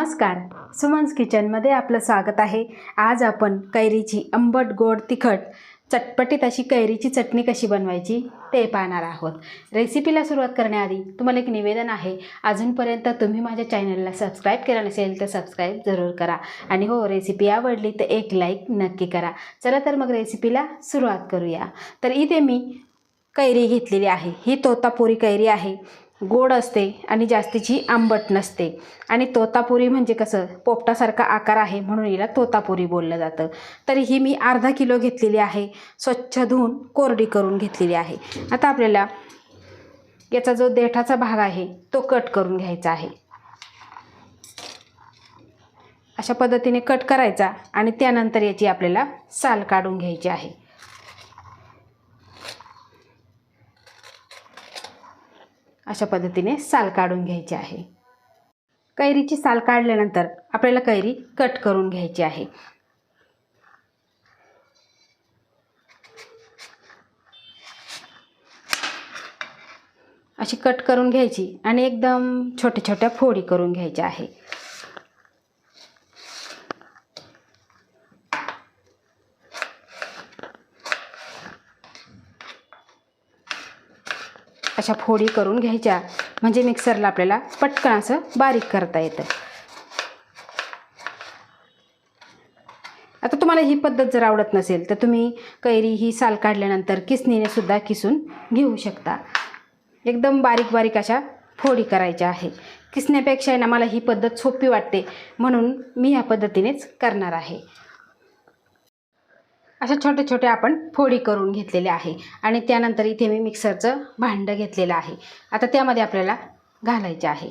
नमस्कार, सुमन्स किचनमध्ये आपलं स्वागत आहे। आज आपण कैरीची आंबट गोड तिखट चटपटीत अशी कैरीची चटणी कशी बनवायची ते पाहणार आहोत। रेसिपीला सुरुवात करण्याआधी तुम्हाला एक निवेदन आहे, अजूनपर्यंत तुम्ही माझ्या चॅनलला सबस्क्राईब केलं नसेल तर सबस्क्राईब जरूर करा आणि हो, रेसिपी आवडली तर एक लाईक नक्की करा। चला तर मग रेसिपीला सुरुवात करूया। तर इथे मी कैरी घेतलेली आहे। ही तोतापुरी कैरी आहे। गोड असते आणि जास्तीची आंबट नसते आणि तोतापुरी म्हणजे कसं पोपटासारखा आकार आहे म्हणून हिला तोतापुरी बोललं जातं। तर ही मी अर्धा किलो घेतलेली आहे। स्वच्छ धुवून कोरडी करून घेतलेली आहे। आता आपल्याला याचा जो देठाचा भाग आहे तो कट करून घ्यायचा आहे। अशा पद्धतीने कट करायचा आणि त्यानंतर याची आपल्याला साल काढून घ्यायची आहे। अशा पद्धतीने साल काढून घ्यायची आहे। कैरीची साल काढल्यानंतर आपल्याला कैरी कट करून घ्यायची आहे। अशी कट करून घ्यायची आणि एकदम छोट्या छोट्या फोडी करून घ्यायच्या आहे। अशा फोडी करून घ्यायच्या म्हणजे मिक्सरला आपल्याला पटकन असं बारीक करता येतं। आता तुम्हाला ही पद्धत जर आवडत नसेल तर तुम्ही कैरी ही साल काढल्यानंतर किसणीने सुद्धा किसून घेऊ शकता। एकदम बारीक बारीक अशा फोडी करायच्या आहे। किसण्यापेक्षा ना मला ही पद्धत सोपी वाटते म्हणून मी ह्या पद्धतीनेच करणार आहे। अशा छोटे छोटे आपण फोडी करून घेतलेले आहे आणि त्यानंतर इथे मी मिक्सरचं भांडं घेतलेलं आहे। आता त्यामध्ये आपल्याला घालायचे आहे।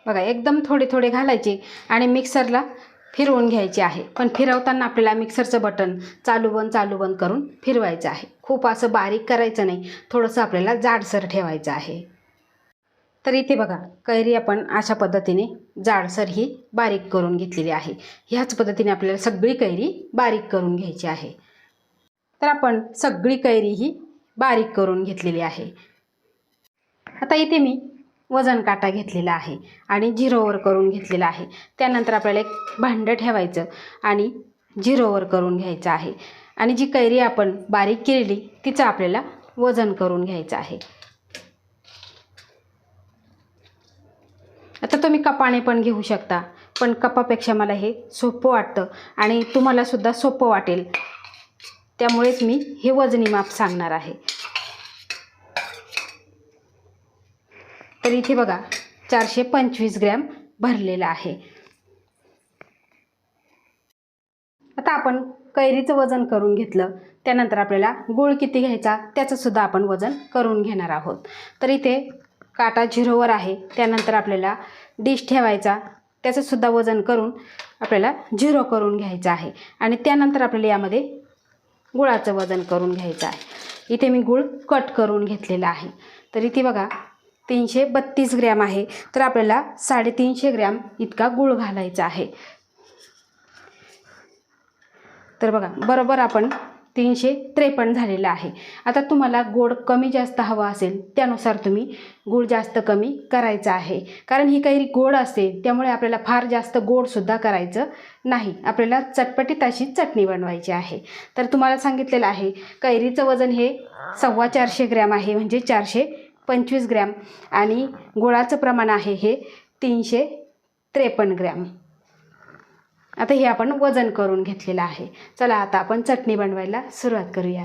बघा, एकदम थोडे थोडे घालायचे आणि मिक्सरला फिरवून घ्यायचे आहे। पण फिरवताना आपल्याला मिक्सरचं बटन चालू बंद करून फिरवायचं आहे। खूप असं बारीक करायचं नाही, थोडंसं आपल्याला जाडसर ठेवायचं आहे। तर इथे बघा, कैरी आपण अशा पद्धतीने जाडसर ही बारीक करून घेतलेली आहे। ह्याच पद्धतीने आपल्याला सगळी कैरी बारीक करून घ्यायची आहे। तर आपण सगळी कैरी ही बारीक करून घेतलेली आहे। आता इथे मी वजन काटा घेतलेला आहे आणि झिरोवर करून घेतलेला आहे। त्यानंतर आपल्याला एक भांडं ठेवायचं आणि झिरोवर करून घ्यायचं आहे आणि जी कैरी आपण बारीक केलेली तिचं आपल्याला वजन करून घ्यायचं आहे। आता तुम्ही कपाने पण घेऊ शकता, पण कपापेक्षा मला हे सोपं वाटतं आणि तुम्हाला सुद्धा सोपं वाटेल, त्यामुळेच मी हे वजनी माप सांगणार आहे। तर इथे बघा 425 ग्रॅम भरलेला आहे। आता आपण कैरीचं वजन करून घेतलं, त्यानंतर आपल्याला गूळ किती घ्यायचा त्याचं सुद्धा आपण वजन करून घेणार आहोत। तर इथे काटा झिरोवर आहे, त्यानंतर आपल्याला डिश ठेवायचा, त्याचं सुद्धा वजन करून आपल्याला झिरो करून घ्यायचं आहे आणि त्यानंतर आपल्याला यामध्ये गुळाचं वजन करून घ्यायचं आहे। इथे मी गूळ कट करून घेतलेला आहे। तर इथे बघा 332 ग्रॅम आहे, तर आपल्याला 350 ग्रॅम इतका गूळ घालायचा आहे। तर बघा, बरोबर आपण 353 झालेला आहे। आता तुम्हाला गोड कमी जास्त हवा असेल त्यानुसार तुम्ही गूळ जास्त कमी करायचा आहे, कारण ही कैरी गोड असते त्यामुळे आपल्याला फार जास्त गोडसुद्धा करायचं नाही। आपल्याला चटपटीत अशी चटणी बनवायची आहे। तर तुम्हाला सांगितलेलं आहे कैरीचं वजन हे 450 ग्रॅम आहे, म्हणजे 425 ग्रॅम आणि गुळाचं प्रमाण आहे हे 353 ग्रॅम। आता हे आपण वजन करून घेतलेलं आहे। चला आता आपण चटणी बनवायला सुरुवात करूया।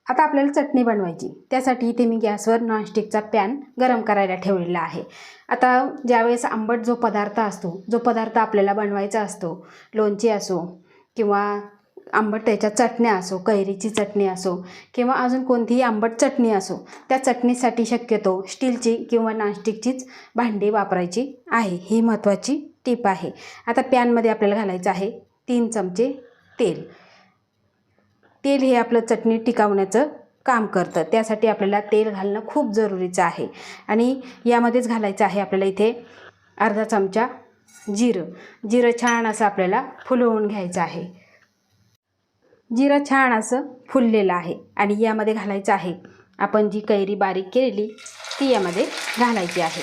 आता आपल्याला चटणी बनवायची, त्यासाठी इथे मी गॅसवर नॉनस्टिकचा पॅन गरम करायला ठेवलेला आहे। आता ज्यावेळेस आंबट जो पदार्थ असतो, जो पदार्थ आपल्याला बनवायचा असतो, लोणची असो किंवा आंबट त्याच्या चटण्या असो, कैरीची चटणी असो किंवा अजून कोणतीही आंबट चटणी असो, त्या चटणीसाठी शक्यतो स्टीलची किंवा नॉनस्टिकचीच भांडी वापरायची आहे। ही महत्त्वाची टिप आहे। आता पॅनमध्ये आपल्याला घालायचं आहे 3 चमचे तेल। तेल हे आपलं चटणी टिकवण्याचं काम करतं, त्यासाठी आपल्याला तेल घालणं खूप जरुरीचं आहे आणि यामध्येच घालायचं आहे आपल्याला इथे अर्धा चमचा जिरं छान असं आपल्याला फुलवून घ्यायचं आहे। जिरं छान असं फुललेलं आहे आणि यामध्ये घालायचं आहे आपण जी कैरी बारीक केलेली ती यामध्ये घालायची आहे.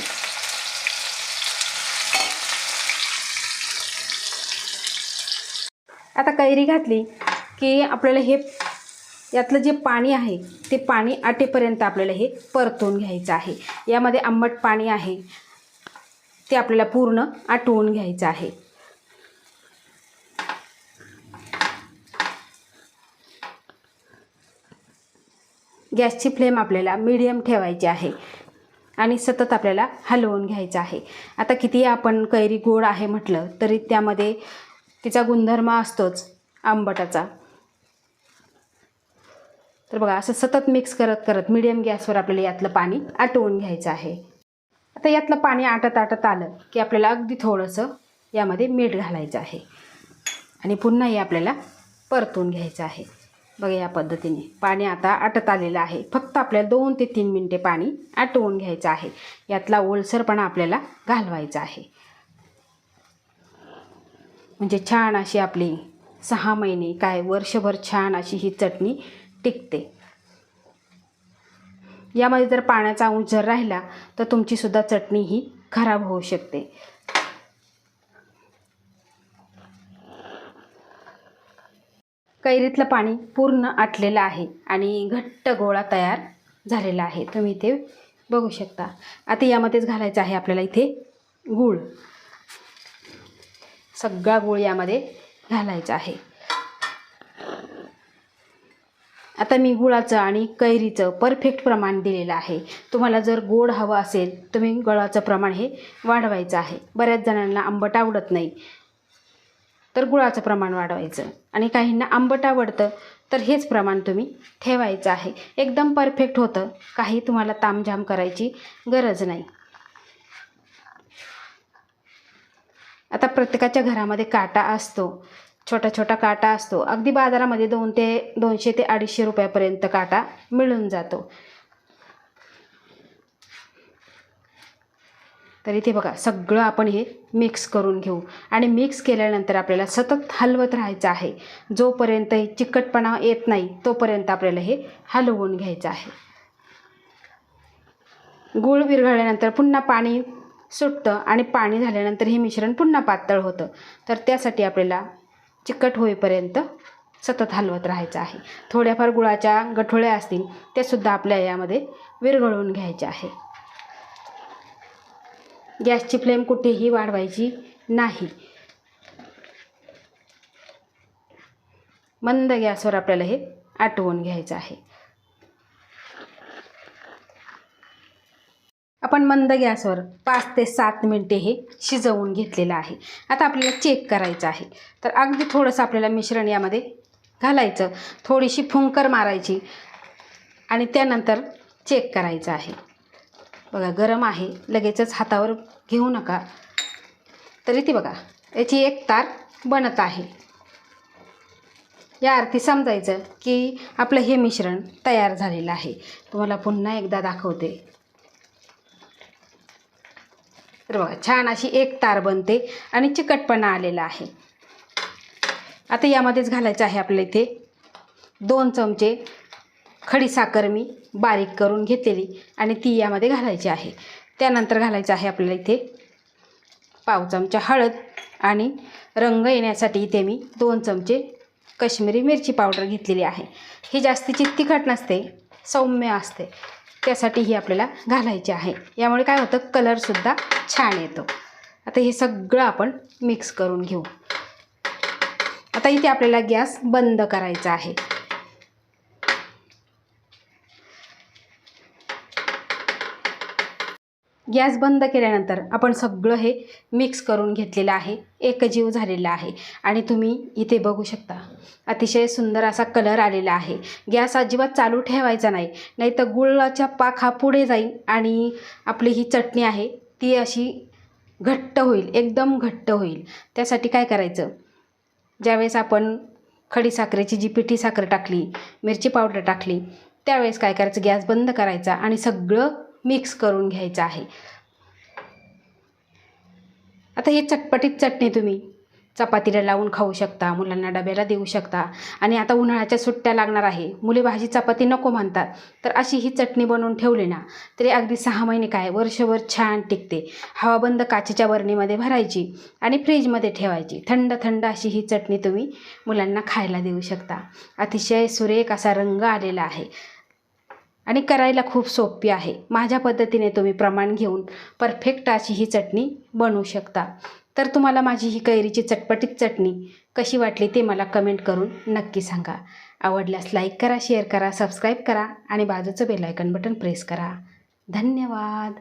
आता कैरी घातली की आपल्याला हे यातलं जे पाणी आहे ते पाणी आटेपर्यंत आपल्याला हे परतून घ्यायचं आहे. यामध्ये आंबट पाणी आहे ते आपल्याला पूर्ण आटवून घ्यायचं आहे. गॅसची फ्लेम आपल्याला मीडियम ठेवायची आहे आणि सतत आपल्याला हलवून घ्यायचं आहे. आता किती आपण कैरी गोड आहे म्हटलं तरी त्यामध्ये तिचा गुणधर्म असतोच आंबटाचा. तर बघा असं सतत मिक्स करत करत मीडियम गॅसवर आपल्याला यातलं पाणी आटवून घ्यायचं आहे. आता यातलं पाणी आटत आलं की आपल्याला अगदी थोडंसं यामध्ये मीठ घालायचं आहे आणि पुन्हा हे आपल्याला परतून घ्यायचं आहे. बघा या पद्धतीने पाणी आता आटत आलेलं आहे. फक्त आपल्याला 2 ते 3 मिनटे पाणी आटवून घ्यायचं आहे. यातला ओलसरपणा आपल्याला घालवायचा आहे. म्हणजे छान अशी आपली 6 महिने काय वर्षभर छान अशी ही चटणी टिकते. यामध्ये जर पाण्याचा अंश जर राहिला तर तुमचीसुद्धा चटणी ही खराब होऊ शकते. कैरीतलं पाणी पूर्ण आटलेलं आहे आणि घट्ट गोळा तयार झालेला आहे. तुम्ही ते बघू शकता. आता यामध्येच घालायचं आहे आपल्याला इथे गूळ. सगळा गूळ यामध्ये घालायचा आहे. आता मी गुळाचं आणि कैरीचं परफेक्ट प्रमाण दिलेलं आहे. तुम्हाला जर गोड हवं असेल तुम्ही गुळाचं प्रमाण हे वाढवायचं आहे. बऱ्याच जणांना आंबट आवडत नाही तर गुळाचं प्रमाण वाढवायचं आणि काहींना आंबट आवडतं तर हेच प्रमाण तुम्ही ठेवायचं आहे. एकदम परफेक्ट होतं. काही तुम्हाला तामझाम करायची गरज नाही. आता प्रत्येकाच्या घरामध्ये काटा असतो, छोटा छोटा काटा असतो. अगदी बाजारामध्ये 200 ते 250 रुपयापर्यंत काटा मिळून जातो. तर इथे बघा सगळं आपण हे मिक्स करून घेऊ आणि मिक्स केल्यानंतर आपल्याला सतत हलवत राहायचं आहे. जोपर्यंत चिकटपणा येत नाही तोपर्यंत आपल्याला हे हलवून घ्यायचं आहे. गूळ विरघळल्यानंतर पुन्हा पाणी सुटतं आणि पाणी झाल्यानंतर हे मिश्रण पुन्हा पातळ होतं. तर त्यासाठी आपल्याला चिकट होईपर्यंत सतत हलवत राहायचं आहे. थोड्याफार गुळाच्या गठोळ्या असतील ते सुद्धा आपल्या यामध्ये विरघळून घ्यायचे आहे. गॅसची फ्लेम कुठेही वाढवायची नाही. मंद गॅसवर आपल्याला हे आटवून घ्यायचं आहे. आपण मंद गॅसवर 5 ते 7 मिनिटे हे शिजवून घेतलेलं आहे. आता आपल्याला चेक करायचं आहे. तर अगदी थोडंसं आपल्याला मिश्रण यामध्ये घालायचं, थोडीशी फुंकर मारायची आणि त्यानंतर चेक करायचं आहे. बघा गरम आहे, लगेचच हातावर घेऊ नका. तरी ती बघा याची एक तार बनत आहे. या अर्थी समजायचं की आपलं हे मिश्रण तयार झालेलं आहे. तुम्हाला पुन्हा एकदा दाखवते. तर बघा छान अशी एक तार बनते आणि चिकटपणा आलेला आहे. आता यामध्येच घालायचं आहे आपल्याला इथे 2 चमचे खडी साखर मी बारीक करून घेतलेली आणि ती यामध्ये घालायची आहे. त्यानंतर घालायचं आहे आपल्याला इथे पाव चमचा हळद आणि रंग येण्यासाठी इथे मी 2 चमचे काश्मीरी मिरची पावडर घेतलेली आहे. ही जास्तीची तिखट नसते, सौम्य असते. त्यासाठी ही आपल्याला घालायची आहे. यामुळे काय होतं कलरसुद्धा छान येतो. आता हे सगळं आपण मिक्स करून घेऊ. आता इथे आपल्याला गॅस बंद करायचा आहे. गॅस बंद केल्यानंतर आपण सगळं हे मिक्स करून घेतलेलं आहे. एकजीव झालेला आहे आणि तुम्ही इथे बघू शकता अतिशय सुंदर असा कलर आलेला आहे. गॅस अजिबात चालू ठेवायचा नाही, नाहीतर गुळाचा पाक हा पुढे जाईल आणि आपली ही चटणी आहे ती अशी घट्ट होईल, एकदम घट्ट होईल. त्यासाठी काय करायचं, ज्यावेळेस आपण खडीसाखरेची जी पिठी साखर टाकली, मिरची पावडर टाकली, त्यावेळेस काय करायचं गॅस बंद करायचा आणि सगळं मिक्स करून घ्यायचं आहे. आता ही चटपटीत चटणी तुम्ही चपातीला लावून खाऊ शकता, मुलांना डब्याला देऊ शकता. आणि आता उन्हाळ्याच्या सुट्ट्या लागणार आहे, मुले भाजी चपाती नको म्हणतात, तर अशी ही चटणी बनवून ठेवली ना तरी अगदी 6 महिने काय वर्षभर छान टिकते. हवाबंद काचेच्या बरणीमध्ये भरायची आणि फ्रीजमध्ये ठेवायची. थंड थंड अशी ही चटणी तुम्ही मुलांना खायला देऊ शकता. अतिशय सुरेख असा रंग आलेला आहे आणि करायला खूप सोपी आहे. माझ्या पद्धतीने तुम्ही प्रमाण घेऊन परफेक्ट अशी ही चटणी बनवू शकता. तर तुम्हाला माझी ही कैरीची चटपटीत चटणी कशी वाटली ते मला कमेंट करून नक्की सांगा. आवडल्यास लाईक करा, शेअर करा, सबस्क्राईब करा आणि बाजूचं बेल आयकॉन बटन प्रेस करा. धन्यवाद.